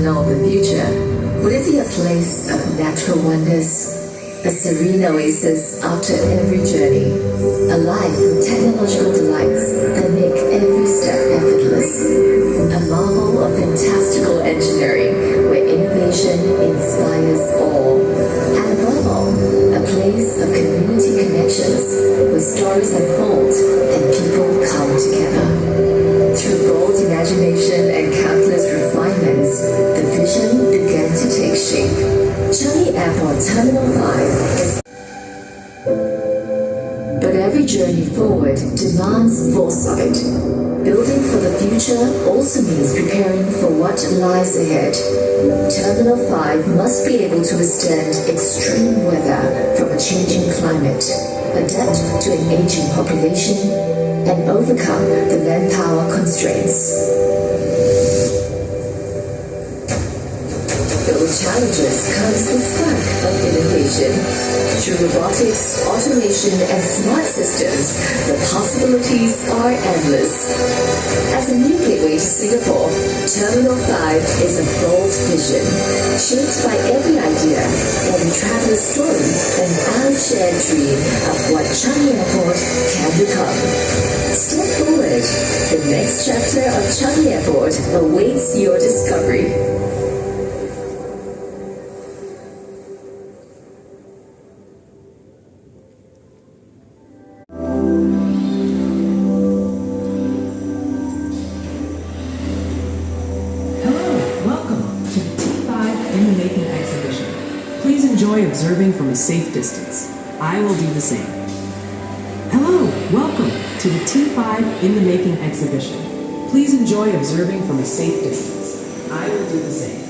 terminal of the future, would it be a place of natural wonders? A serene oasis after every journey, alive with technological delights that make every step effortless. A marvel of fantastical engineering where innovation inspires awe. And above all, a place of community connections where stories unfold and people come together. Through bold imagination and countless refinements, the vision began to take shape. Changi Airport Terminal 5 is... But every journey forward demands foresight. Building for the future also means preparing for what lies ahead. Terminal 5 must be able to withstand extreme weather from a changing climate, adapt to an aging population, and overcome the manpower constraints. But with challenges comes the spark of innovation. Through robotics, automation, and smart systems, the possibilities are endless. As a new gateway to Singapore, Terminal 5 is a bold vision, shaped by every idea, every traveler's story, and our shared dream of what Changi Airport can become. Step forward. The next chapter of Changi Airport awaits your discovery. Enjoy observing from a safe distance. I will do the same. Hello, welcome to the T5 in the Making exhibition. Please enjoy observing from a safe distance. I will do the same.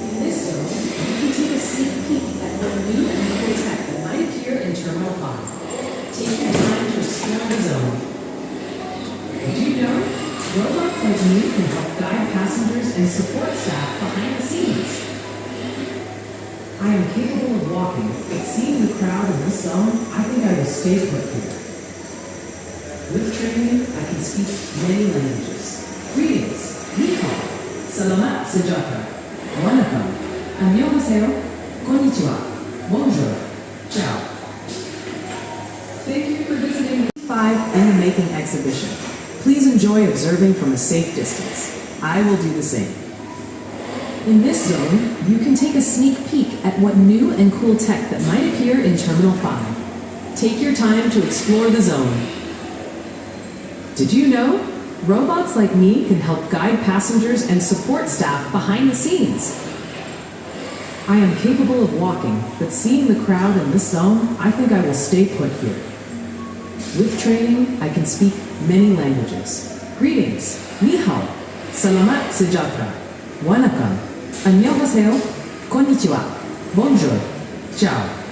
In this zone, you can take a sneak peek at what new and cool tech that might appear in Terminal 5. Take your time to explore the zone. Did you know? Robots like me can help guide passengers and support staff behind the scenes. I am capable of walking, but seeing the crowd in this zone, I think I will stay put here. With training, I can speak many languages. Greetings, ni hao, salamat sejahtera, wanakam, annyeonghaseyo, konnichiwa, bonjour, ciao. Thank you for visiting the T5 in the Making exhibition. Please enjoy observing from a safe distance. I will do the same. In this zone, you can take a sneak peek at what new and cool tech that might appear in Terminal 5. Take your time to explore the zone. Did you know? Robots like me can help guide passengers and support staff behind the scenes. I am capable of walking, but seeing the crowd in this zone, I think I will stay put here. With training, I can speak many languages. Greetings, ni hao, salamat sejahtera, wanakam, annyeonghaseyo, konnichiwa, bonjour, ciao.